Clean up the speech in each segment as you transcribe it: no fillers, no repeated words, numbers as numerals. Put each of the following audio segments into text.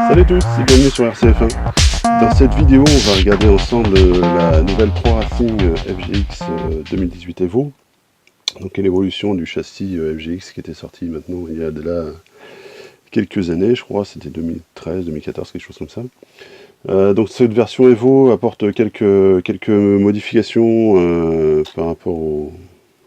Salut à tous et bienvenue sur RCF1. Dans cette vidéo, on va regarder ensemble la nouvelle Pro Racing FGX 2018 Evo. Donc l'évolution du châssis FGX qui était sorti maintenant il y a de là quelques années, je crois, c'était 2013, 2014, quelque chose comme ça. Donc cette version Evo apporte quelques modifications par rapport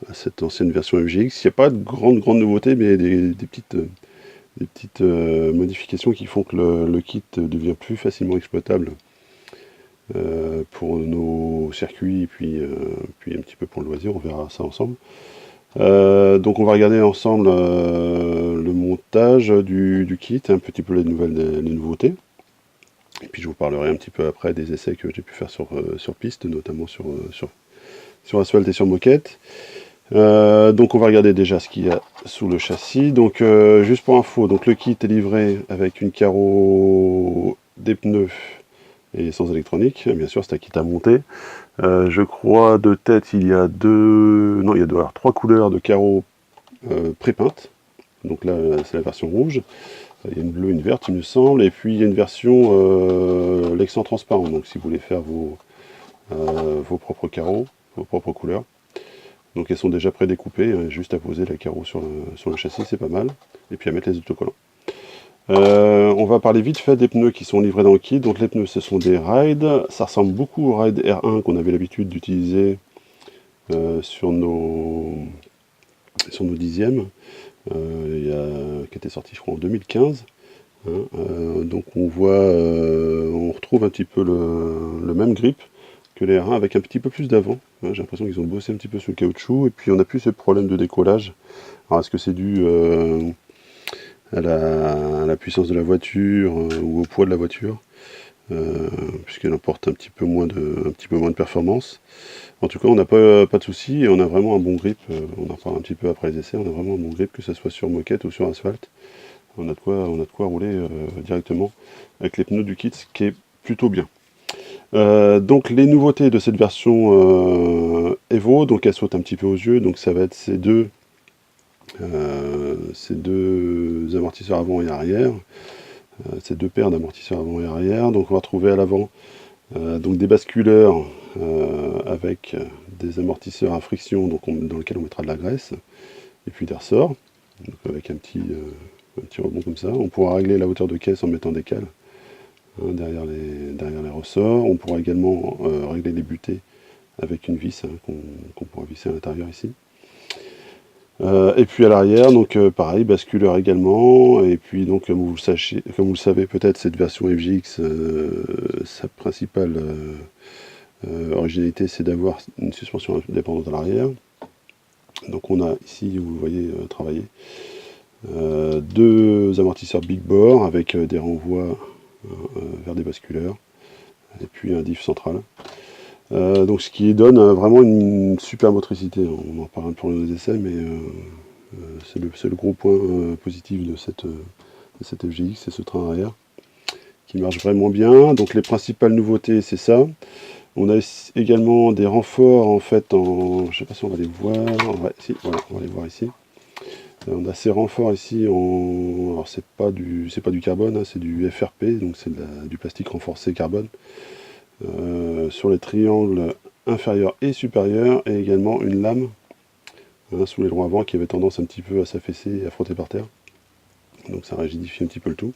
à cette ancienne version FGX. Il n'y a pas de grande nouveauté, mais des petites modifications qui font que le kit devient plus facilement exploitable pour nos circuits et puis un petit peu pour le loisir. On verra ça ensemble. Donc on va regarder ensemble le montage du kit, un petit peu les nouveautés. Et puis je vous parlerai un petit peu après des essais que j'ai pu faire sur piste, notamment sur asphalte et sur moquette. Donc on va regarder déjà ce qu'il y a sous le châssis. Donc juste pour info, donc le kit est livré avec une carreau, des pneus et sans électronique. Bien sûr, c'est un kit à monter. Je crois de tête il y a trois couleurs de carreaux pré-peintes. Donc là c'est la version rouge. Il y a une bleue, une verte il me semble. Et puis il y a une version Lexan transparent. Donc si vous voulez faire vos propres carreaux, vos propres couleurs. Donc elles sont déjà prédécoupées, hein, juste à poser la carreau sur le châssis, c'est pas mal. Et puis à mettre les autocollants. On va parler vite fait des pneus qui sont livrés dans le kit. Donc les pneus, ce sont des Ride. Ça ressemble beaucoup aux Ride R1 qu'on avait l'habitude d'utiliser sur nos dixièmes, qui était sorti je crois en 2015. Hein, donc on retrouve un petit peu le même grip que les R1 avec un petit peu plus d'avant. J'ai l'impression qu'ils ont bossé un petit peu sur le caoutchouc et puis on n'a plus ce problème de décollage. Alors est-ce que c'est dû à la puissance de la voiture ou au poids de la voiture, puisqu'elle emporte un petit peu moins de performance. En tout cas, on n'a pas de soucis et on a vraiment un bon grip. On en parle un petit peu après les essais. On a vraiment un bon grip, que ce soit sur moquette ou sur asphalte. On a de quoi rouler directement avec les pneus du kit, ce qui est plutôt bien. Donc les nouveautés de cette version Evo, donc elles sautent un petit peu aux yeux. Donc ça va être ces deux amortisseurs avant et arrière, ces deux paires d'amortisseurs avant et arrière. Donc on va trouver à l'avant donc des basculeurs avec des amortisseurs à friction, donc dans lesquels on mettra de la graisse et puis des ressorts, donc avec un petit rebond comme ça. On pourra régler la hauteur de caisse en mettant des cales derrière les ressorts. On pourra également régler les butées avec une vis qu'on pourra visser à l'intérieur ici. Et puis à l'arrière, donc pareil, basculeur également. Et puis donc comme vous le savez peut-être, cette version FGX, sa principale originalité, c'est d'avoir une suspension indépendante à l'arrière. Donc on a ici, vous voyez travailler, deux amortisseurs big bore avec des renvois vers des basculeurs, et puis un diff central. Donc ce qui donne vraiment une super motricité. On en parle pour les essais, mais c'est le gros point positif de cette FGX, c'est ce train arrière qui marche vraiment bien. Donc les principales nouveautés, c'est ça. On a également des renforts en fait je ne sais pas si on va les voir. Voilà, on va les voir ici. On a ces renforts ici alors c'est pas du carbone, hein, c'est du FRP, donc c'est du plastique renforcé carbone. Sur les triangles inférieurs et supérieurs, et également une lame sous les ronds avant qui avait tendance un petit peu à s'affaisser et à frotter par terre. donc ça rigidifie un petit peu le tout.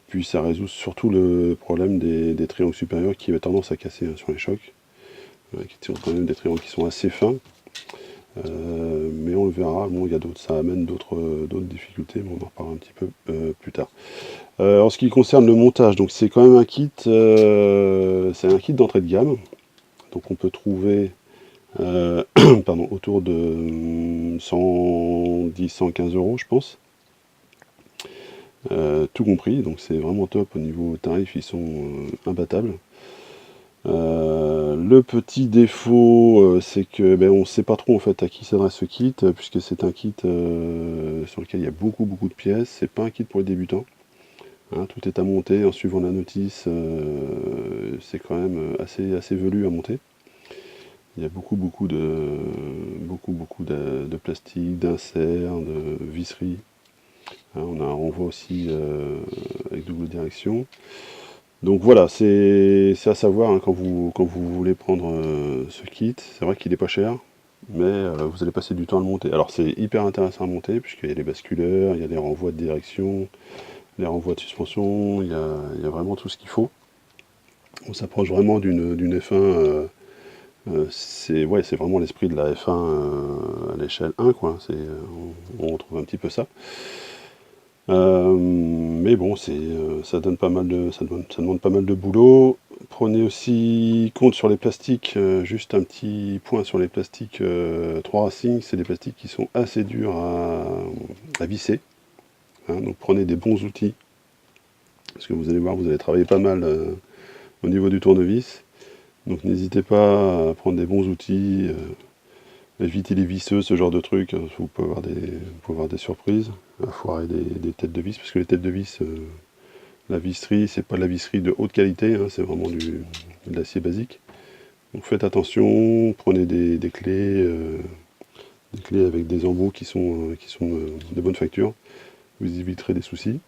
Puis ça résout surtout le problème des triangles supérieurs qui avait tendance à casser sur les chocs, qui sont quand même des triangles qui sont assez fins. Mais on le verra, bon, il y a d'autres, ça amène d'autres difficultés, mais on en reparlera un petit peu plus tard. En ce qui concerne le montage, donc c'est quand même un kit, c'est un kit d'entrée de gamme, donc on peut trouver pardon, autour de 110-115 euros, je pense, tout compris, donc c'est vraiment top au niveau tarif, ils sont imbattables. Le petit défaut, c'est que on ne sait pas trop en fait à qui s'adresse ce kit, puisque c'est un kit sur lequel il y a beaucoup de pièces. C'est pas un kit pour les débutants. Hein, tout est à monter en suivant la notice. C'est quand même assez velu à monter. Il y a beaucoup de plastique, d'inserts, de visseries. Hein, on a un renvoi aussi avec double direction. Donc voilà, c'est à savoir hein, quand vous voulez prendre ce kit. C'est vrai qu'il n'est pas cher, mais vous allez passer du temps à le monter. Alors c'est hyper intéressant à monter, puisqu'il y a les basculeurs, il y a les renvois de direction, les renvois de suspension, il y a vraiment tout ce qu'il faut. On s'approche vraiment d'une F1, c'est vraiment l'esprit de la F1 à l'échelle 1, quoi. On retrouve un petit peu ça. Mais bon, ça donne pas mal ça demande pas mal de boulot. Prenez aussi compte sur les plastiques, juste un petit point sur les plastiques 3 Racing, c'est des plastiques qui sont assez durs à visser. Hein, donc prenez des bons outils, parce que vous allez voir, vous allez travailler pas mal au niveau du tournevis. Donc n'hésitez pas à prendre des bons outils, évitez les visseux, ce genre de trucs, hein, vous pouvez avoir des surprises, à foirer des têtes de vis, parce que les têtes de vis, la visserie, c'est pas de la visserie de haute qualité, hein, c'est vraiment de l'acier basique. Donc faites attention, prenez des clés avec des embouts qui sont de bonne facture, vous éviterez des soucis.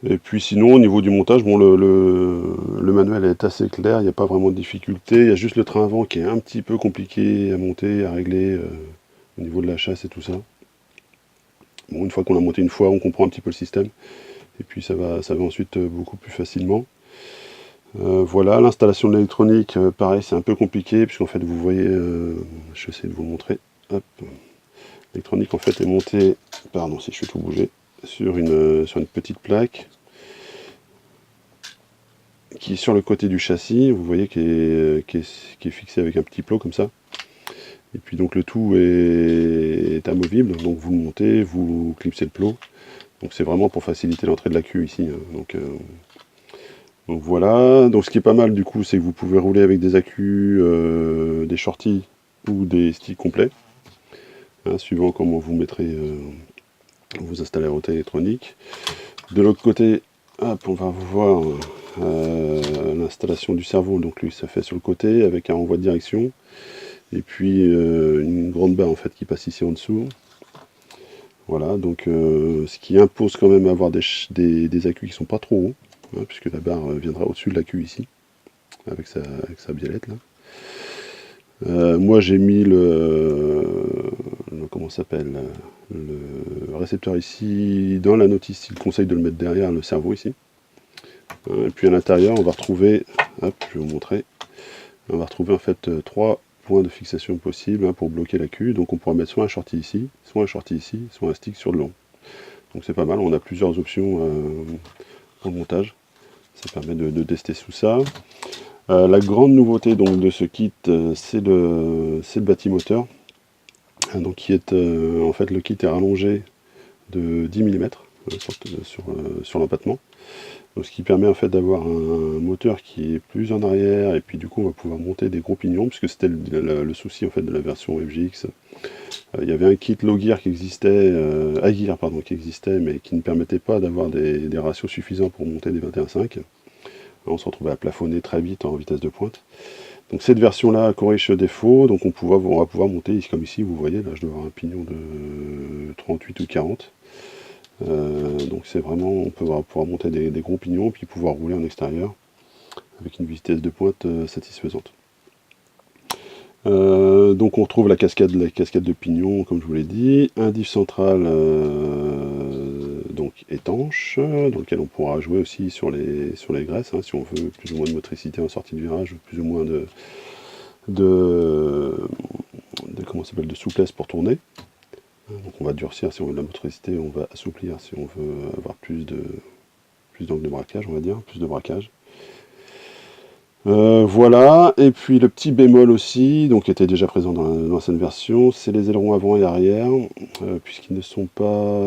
Et puis sinon, au niveau du montage, bon, le manuel est assez clair, il n'y a pas vraiment de difficulté. Il y a juste le train avant qui est un petit peu compliqué à monter, à régler au niveau de la chasse et tout ça. Bon, une fois qu'on l'a monté une fois, on comprend un petit peu le système. Et puis ça va ensuite beaucoup plus facilement. Voilà, l'installation de l'électronique, pareil, c'est un peu compliqué, puisqu'en fait, vous voyez, je vais essayer de vous montrer. Hop. L'électronique, en fait, est montée, pardon si je fais tout bouger, sur une petite plaque qui est sur le côté du châssis, vous voyez, qui est fixé avec un petit plot comme ça. Et puis donc le tout est amovible, donc vous le montez, vous clipsez le plot. Donc c'est vraiment pour faciliter l'entrée de la queue ici. Hein. Donc voilà, donc ce qui est pas mal du coup, c'est que vous pouvez rouler avec des accus, des shorties ou des sticks complets, hein, suivant comment vous mettrez, vous installez la route électronique. De l'autre côté, hop, on va voir l'installation du cerveau, donc lui ça fait sur le côté avec un renvoi de direction, et puis une grande barre en fait qui passe ici en dessous. Voilà, donc ce qui impose quand même avoir des accus qui sont pas trop hauts, hein, puisque la barre viendra au-dessus de l'accu ici, avec sa biellette là. Moi j'ai mis comment s'appelle, le récepteur ici, dans la notice il conseille de le mettre derrière le cerveau ici. Et puis à l'intérieur on va retrouver, hop, je vais vous montrer, on va retrouver en fait 3 points de fixation possibles, hein, pour bloquer la queue. Donc on pourra mettre soit un shorty ici, soit un stick sur le long. Donc c'est pas mal, on a plusieurs options en montage, ça permet de tester sous ça. La grande nouveauté donc de ce kit, c'est le bâtimoteur, hein, donc qui est en fait le kit est rallongé de 10 mm sur l'empattement. Donc, ce qui permet en fait d'avoir un moteur qui est plus en arrière, et puis du coup on va pouvoir monter des gros pignons, puisque c'était le souci en fait de la version FGX. Il y avait un kit low gear qui existait, Agear pardon, qui existait, mais qui ne permettait pas d'avoir des ratios suffisants pour monter des 21.5. On se retrouvait à plafonner très vite en vitesse de pointe. Donc cette version-là corrige ce défaut, donc on va pouvoir monter, comme ici, vous voyez, là je dois avoir un pignon de 38 ou 40. Donc c'est vraiment, on peut pouvoir monter des gros pignons, puis pouvoir rouler en extérieur, avec une vitesse de pointe satisfaisante. Donc on retrouve la cascade de pignon, comme je vous l'ai dit, un diff central étanche, dans lequel on pourra jouer aussi sur les graisses, hein, si on veut plus ou moins de motricité en sortie de virage, plus ou moins de comment ça s'appelle, de souplesse pour tourner. Donc on va durcir si on veut de la motricité, on va assouplir si on veut avoir plus d'angle de braquage, on va dire, plus de braquage. Voilà, et puis le petit bémol aussi, donc qui était déjà présent dans l'ancienne version, c'est les ailerons avant et arrière, puisqu'ils ne sont pas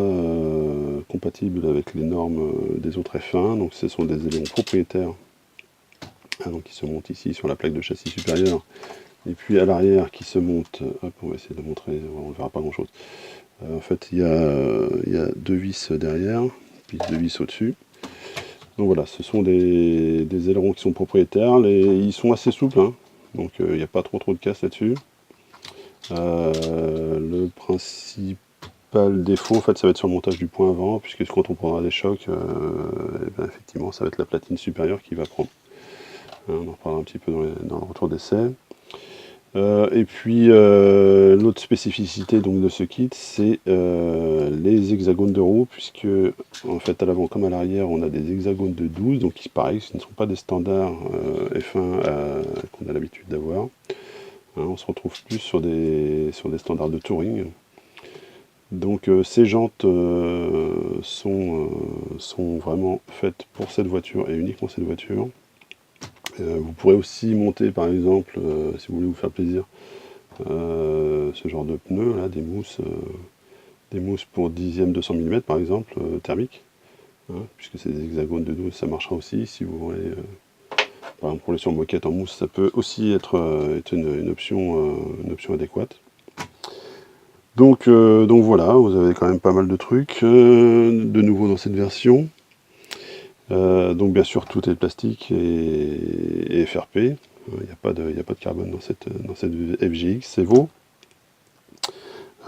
compatibles avec les normes des autres F1, donc ce sont des ailerons propriétaires, donc qui se montent ici sur la plaque de châssis supérieure, et puis à l'arrière qui se monte, hop, on va essayer de montrer, on ne verra pas grand chose. En fait il y a 2 vis derrière, puis 2 vis au-dessus. Donc voilà, ce sont des ailerons qui sont propriétaires, ils sont assez souples, hein, donc il n'y a pas trop de casse là-dessus. Le principal défaut, en fait, ça va être sur le montage du point avant, puisque quand on prendra des chocs, et bien, effectivement, ça va être la platine supérieure qui va prendre. On en reparlera un petit peu dans le retour d'essai. Et puis l'autre spécificité donc de ce kit, c'est les hexagones de roue, puisque en fait à l'avant comme à l'arrière on a des hexagones de 12, donc qui pareil, ce ne sont pas des standards F1 qu'on a l'habitude d'avoir. Hein, on se retrouve plus sur des standards de touring. Donc ces jantes sont vraiment faites pour cette voiture et uniquement cette voiture. Vous pourrez aussi monter par exemple, si vous voulez vous faire plaisir, ce genre de pneus, là, des mousses pour 10e 200 mm par exemple, thermiques, hein, puisque c'est des hexagones de 12, ça marchera aussi. Si vous voulez, par exemple, rouler sur moquette en mousse, ça peut aussi être une option adéquate. Donc voilà, vous avez quand même pas mal de trucs de nouveau dans cette version. Donc bien sûr tout est plastique et FRP, il n'y a pas de carbone dans cette FGX, c'est Evo.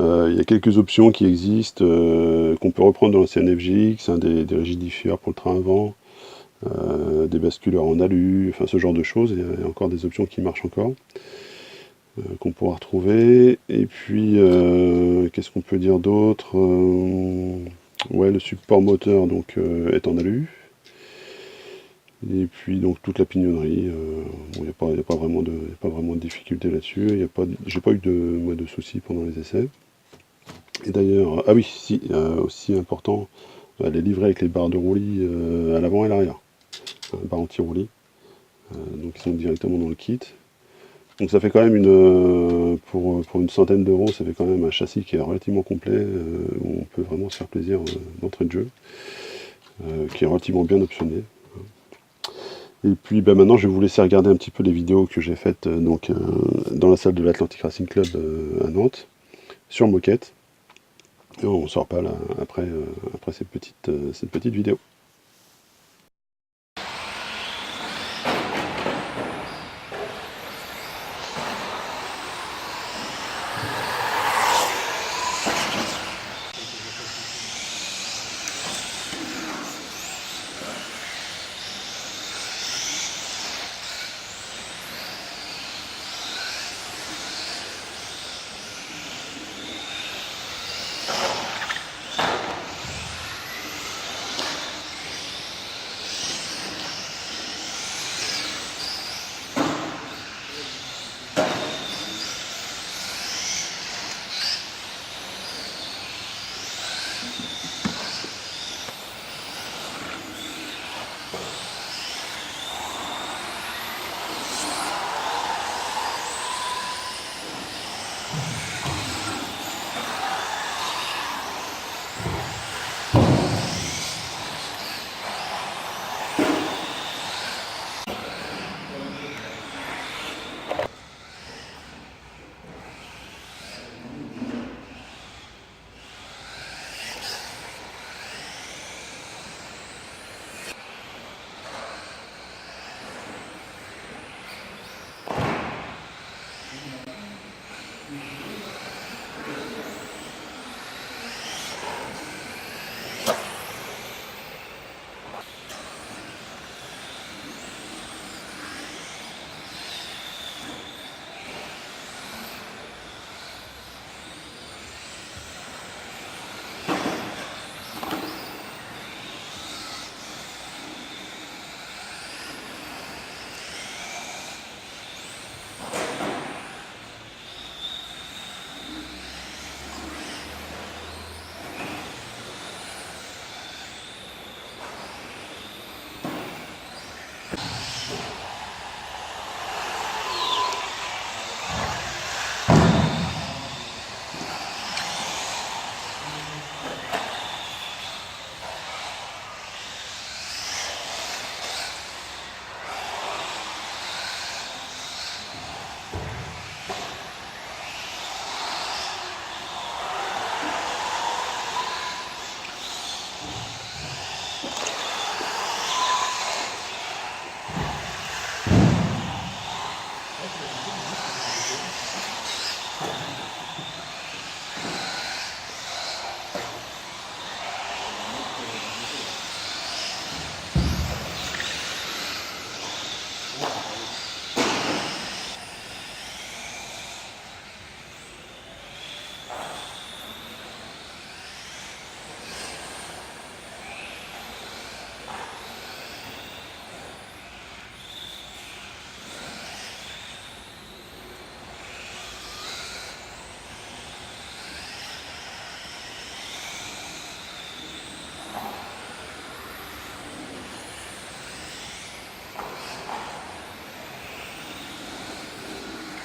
Il y a quelques options qui existent, qu'on peut reprendre dans l'ancienne FGX, hein, des rigidifieurs pour le train avant, des basculeurs en alu, enfin ce genre de choses. Il y a encore des options qui marchent encore, qu'on pourra retrouver. Et puis qu'est-ce qu'on peut dire d'autre, ouais, le support moteur donc est en alu. Et puis donc toute la pignonnerie, il n'y a pas vraiment de difficulté là-dessus. J'ai pas eu de soucis pendant les essais. Et d'ailleurs, ah oui, si, aussi important, elle est livrée avec les barres de roulis à l'avant et à l'arrière, barres anti-roulis, donc ils sont directement dans le kit. Donc ça fait quand même pour une centaine d'euros, ça fait quand même un châssis qui est relativement complet, où on peut vraiment se faire plaisir d'entrée de jeu, qui est relativement bien optionné. Et puis ben, maintenant je vais vous laisser regarder un petit peu les vidéos que j'ai faites dans la salle de l'Atlantic Racing Club à Nantes, sur moquette. Et on sort pas là après cette petite vidéo.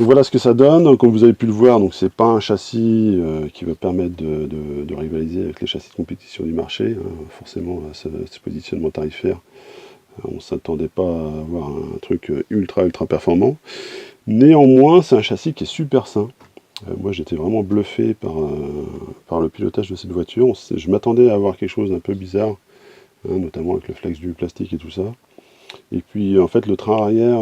Donc voilà ce que ça donne. Comme vous avez pu le voir, donc c'est pas un châssis qui va permettre de rivaliser avec les châssis de compétition du marché, hein. Forcément, à ce positionnement tarifaire, on ne s'attendait pas à avoir un truc ultra performant. Néanmoins, c'est un châssis qui est super sain. Moi, j'étais vraiment bluffé par le pilotage de cette voiture. Je m'attendais à avoir quelque chose d'un peu bizarre, hein, notamment avec le flex du plastique et tout ça. Et puis, en fait, le train arrière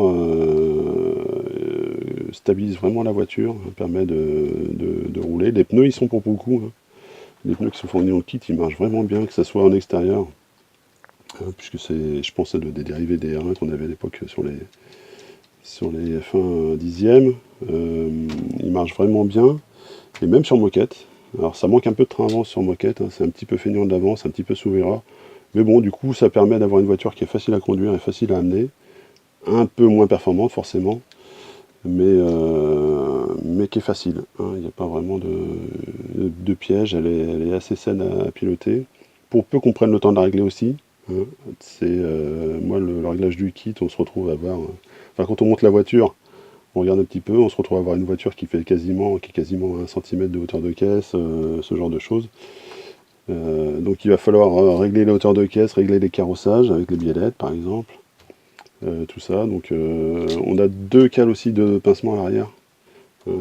stabilise vraiment la voiture, permet de rouler. Les pneus, ils sont pour beaucoup, hein. Les pneus qui sont fournis en kit, ils marchent vraiment bien, que ce soit en extérieur, puisque c'est, je pense, des dérivés des R1 qu'on avait à l'époque sur les F1 dixièmes. Ils marchent vraiment bien, et même sur moquette. Alors ça manque un peu de train avant sur moquette, hein, c'est un petit peu feignant de l'avance, un petit peu sous verra. Mais bon, du coup, ça permet d'avoir une voiture qui est facile à conduire et facile à amener. Un peu moins performante, forcément, mais qui est facile, hein. Il n'y a pas vraiment de piège, elle est assez saine à piloter. Pour peu qu'on prenne le temps de la régler aussi, hein. Moi, le réglage du kit, on se retrouve à avoir... Enfin, quand on monte la voiture, on regarde un petit peu, on se retrouve à avoir une voiture qui est quasiment 1 cm de hauteur de caisse, ce genre de choses. Donc il va falloir régler la hauteur de caisse, régler les carrossages avec les biellettes par exemple, tout ça. Donc on a 2 cales aussi de pincement à l'arrière,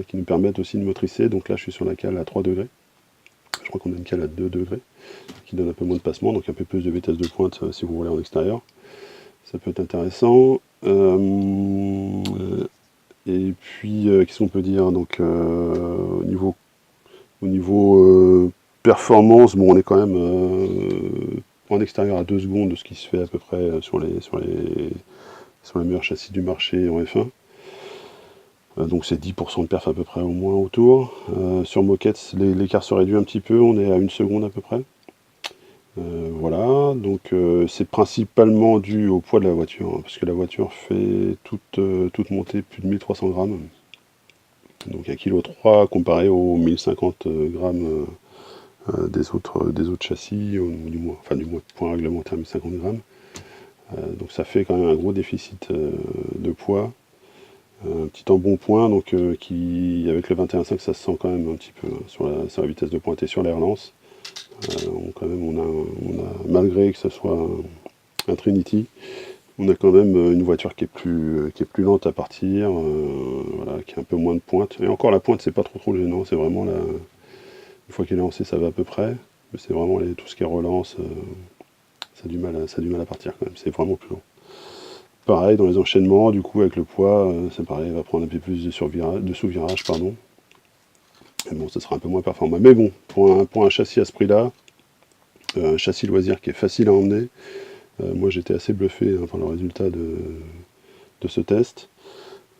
qui nous permettent aussi de motricer. Donc là je suis sur la cale à 3 degrés, je crois qu'on a une cale à 2 degrés, qui donne un peu moins de passement, donc un peu plus de vitesse de pointe si vous roulez en extérieur. Ça peut être intéressant. Et puis qu'est-ce qu'on peut dire, donc au niveau performance, bon, on est quand même en extérieur à 2 secondes de ce qui se fait à peu près sur les meilleurs châssis du marché en F1. Donc c'est 10% de perf à peu près au moins autour. Sur moquette, l'écart se réduit un petit peu, on est à 1 seconde à peu près. Voilà, donc c'est principalement dû au poids de la voiture, hein, parce que la voiture fait toute montée plus de 1300 grammes. Donc 1,3 kg comparé aux 1050 grammes des autres châssis, du moins point réglementaire 1050 grammes. Donc ça fait quand même un gros déficit de poids. Un petit embonpoint, donc qui avec le 21.5 ça se sent quand même un petit peu, hein, sur la vitesse de pointe et sur les relances. Quand même on a, malgré que ce soit un Trinity, on a quand même une voiture qui est plus lente à partir, voilà, qui a un peu moins de pointe. Et encore la pointe c'est pas trop gênant, c'est vraiment une fois qu'elle est lancée ça va à peu près, mais c'est vraiment tout ce qui est relance, ça a du mal à partir quand même, c'est vraiment plus long. Pareil dans les enchaînements, du coup avec le poids, c'est pareil, elle va prendre un peu plus de sous-virage, pardon. Et bon, ça sera un peu moins performant. Mais bon, pour un châssis à ce prix-là, un châssis loisir qui est facile à emmener, moi j'étais assez bluffé, hein, par le résultat de ce test.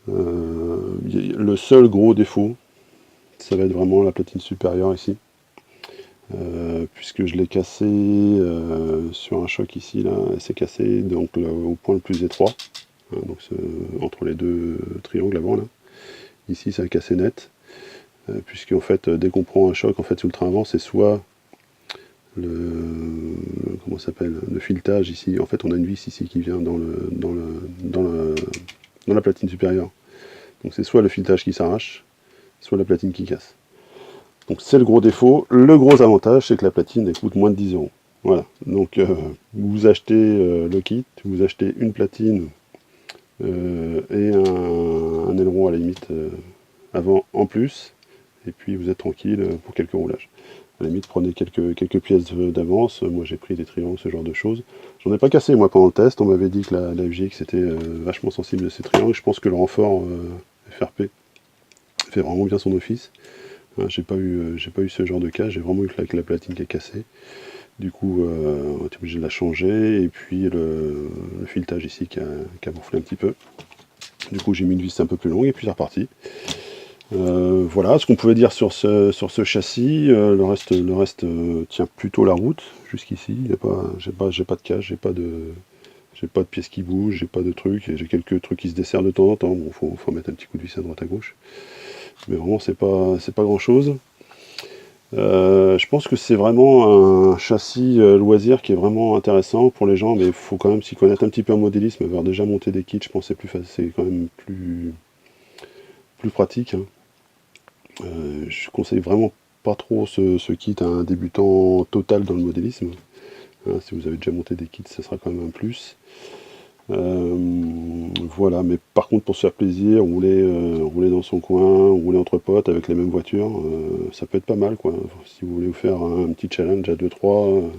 Le seul gros défaut, ça va être vraiment la platine supérieure ici. Puisque je l'ai cassé sur un choc ici, là, elle s'est cassée donc, au point le plus étroit, hein, donc entre les 2 triangles avant là. Ici ça a cassé net, puisque en fait dès qu'on prend un choc en fait sous le train avant, c'est soit le filetage ici, en fait on a une vis ici qui vient dans la platine supérieure. Donc c'est soit le filetage qui s'arrache, soit la platine qui casse. Donc c'est le gros défaut. Le gros avantage, c'est que la platine elle coûte moins de 10 €. Voilà. Donc vous achetez le kit, vous achetez une platine et un aileron à la limite avant en plus, et puis vous êtes tranquille pour quelques roulages. À la limite, prenez quelques pièces d'avance. Moi j'ai pris des triangles, ce genre de choses. J'en ai pas cassé moi pendant le test. On m'avait dit que la FGX était vachement sensible de ces triangles. Je pense que le renfort FRP fait vraiment bien son office. Hein, j'ai pas eu ce genre de cas, j'ai vraiment eu que la platine qui est cassée. Du coup, on est obligé de la changer, et puis le filetage ici qui a gonflé un petit peu. Du coup, j'ai mis une vis un peu plus longue, et puis c'est reparti. Voilà ce qu'on pouvait dire sur ce châssis. Le reste tient plutôt la route jusqu'ici. J'ai pas de cache, j'ai pas de pièces qui bougent, j'ai pas de trucs, et j'ai quelques trucs qui se desserrent de temps en temps. Bon, faut mettre un petit coup de vis à droite à gauche, mais vraiment c'est pas grand chose. Je pense que c'est vraiment un châssis loisir qui est vraiment intéressant pour les gens, mais il faut quand même s'y connaître un petit peu en modélisme. Avoir déjà monté des kits, je pense que c'est quand même plus pratique, hein. Je conseille vraiment pas trop ce kit à un débutant total dans le modélisme. Hein, si vous avez déjà monté des kits, ce sera quand même un plus. Voilà, mais par contre pour se faire plaisir, rouler dans son coin, rouler entre potes avec les mêmes voitures, ça peut être pas mal, quoi. Si vous voulez vous faire un petit challenge à 2-3,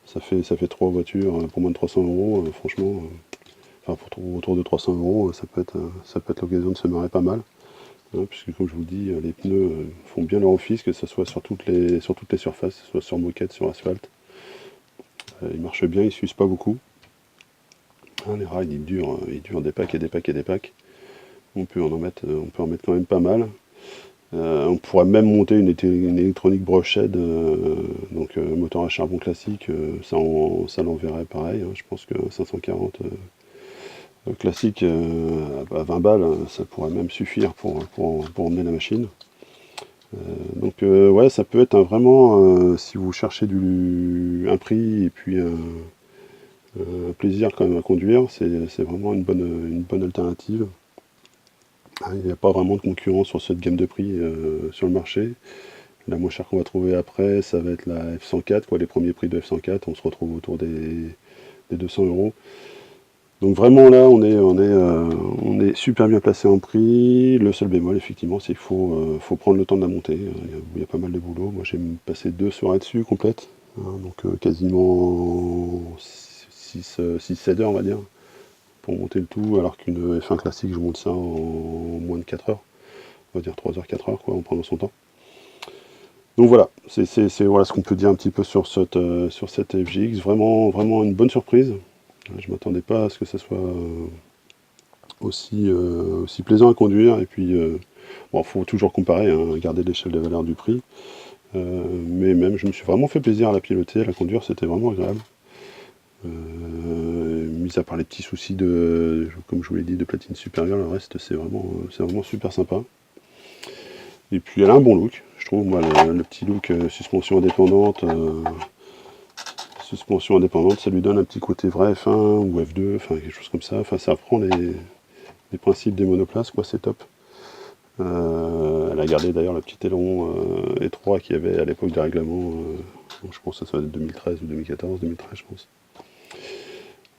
ça fait 3 voitures pour moins de 300 euros, franchement, enfin autour de 300 euros, ça peut être l'occasion de se marrer pas mal. Hein, puisque comme je vous dis, les pneus font bien leur office, que ce soit sur toutes les surfaces, que ce soit sur moquette, sur asphalte. Ils marchent bien, ils s'usent pas beaucoup. Hein, les rails ils durent des packs et des packs et des packs. On peut en mettre quand même pas mal. On pourrait même monter une électronique brochette, donc moteur à charbon classique, ça l'enverrait pareil, hein. Je pense que 540 classique à 20 balles, ça pourrait même suffire pour emmener la machine. Donc ouais, ça peut être vraiment, si vous cherchez un prix et puis un plaisir quand même à conduire, c'est vraiment une bonne alternative. Il n'y a pas vraiment de concurrence sur cette gamme de prix sur le marché. La moins chère qu'on va trouver après, ça va être la F104, quoi, les premiers prix de F104, on se retrouve autour des 200 euros. Donc vraiment là, on est super bien placé en prix. Le seul bémol, effectivement, c'est qu'il faut prendre le temps de la monter. Il y a pas mal de boulot. Moi, j'ai passé 2 soirées dessus complètes, hein, donc quasiment 6-7 heures, on va dire, pour monter le tout, alors qu'une F1 classique, je monte ça en moins de 4 heures. On va dire 3 heures, 4 heures, quoi, en prenant son temps. Donc voilà, c'est voilà ce qu'on peut dire un petit peu sur cette FGX. Vraiment, vraiment une bonne surprise. Je ne m'attendais pas à ce que ça soit aussi plaisant à conduire. Et puis, bon, faut toujours comparer, hein, garder l'échelle de valeur du prix. Mais même, je me suis vraiment fait plaisir à la piloter, à la conduire, c'était vraiment agréable. Mis à part les petits soucis comme je vous l'ai dit, de platine supérieure, le reste c'est vraiment super sympa. Et puis elle a un bon look, je trouve, moi, le petit look suspension indépendante, ça lui donne un petit côté vrai F1 ou F2, enfin quelque chose comme ça. Enfin, ça apprend les principes des monoplaces, quoi, c'est top. Elle a gardé d'ailleurs le petit aileron étroit qu'il y avait à l'époque des règlements, je pense que ça doit être 2013 ou 2014, 2013 je pense.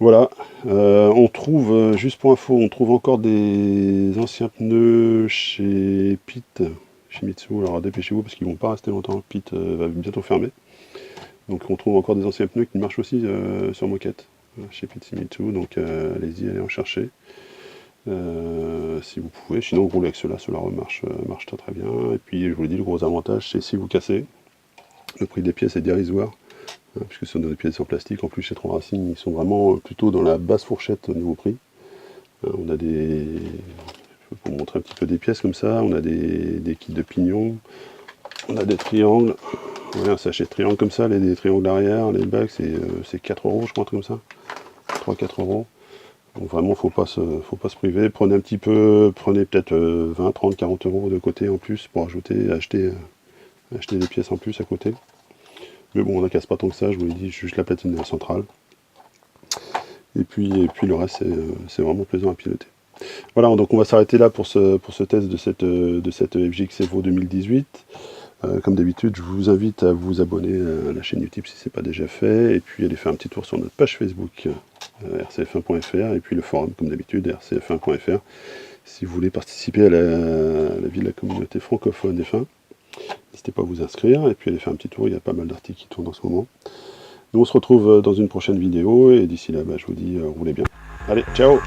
Voilà, on trouve, juste pour info, on trouve encore des anciens pneus chez Pit, chez Mitsu. Alors dépêchez-vous parce qu'ils vont pas rester longtemps, Pit va bientôt fermer. Donc on trouve encore des anciens pneus qui marchent aussi sur moquette, chez Pit Mitsu, donc allez-y, allez en chercher. Si vous pouvez, sinon rouler avec cela marche très très bien. Et puis je vous l'ai dit, le gros avantage c'est si vous cassez, le prix des pièces est dérisoire, hein, puisque ce sont des pièces en plastique. En plus chez Tron Racing, ils sont vraiment plutôt dans la basse fourchette au niveau prix. On a je peux vous montrer un petit peu des pièces comme ça, on a des kits de pignons, on a des triangles, voilà, un sachet de triangles comme ça, des triangles arrière, les bacs c'est 4 euros je crois, un truc comme ça, 3-4 euros. Donc vraiment, faut pas se priver. Prenez peut-être 20, 30, 40 euros de côté en plus pour acheter des pièces en plus à côté. Mais bon, on ne casse pas tant que ça, je vous l'ai dit, juste la platine centrale. Et puis le reste, c'est vraiment plaisant à piloter. Voilà, donc on va s'arrêter là pour ce test de cette FGX Evo 2018. Comme d'habitude, je vous invite à vous abonner à la chaîne YouTube si ce n'est pas déjà fait, et puis aller faire un petit tour sur notre page Facebook rcf1.fr, et puis le forum comme d'habitude rcf1.fr si vous voulez participer à la vie de la communauté francophone F1. N'hésitez pas à vous inscrire et puis aller faire un petit tour, il y a pas mal d'articles qui tournent en ce moment. Nous on se retrouve dans une prochaine vidéo, et d'ici là je vous dis roulez bien. Allez, ciao!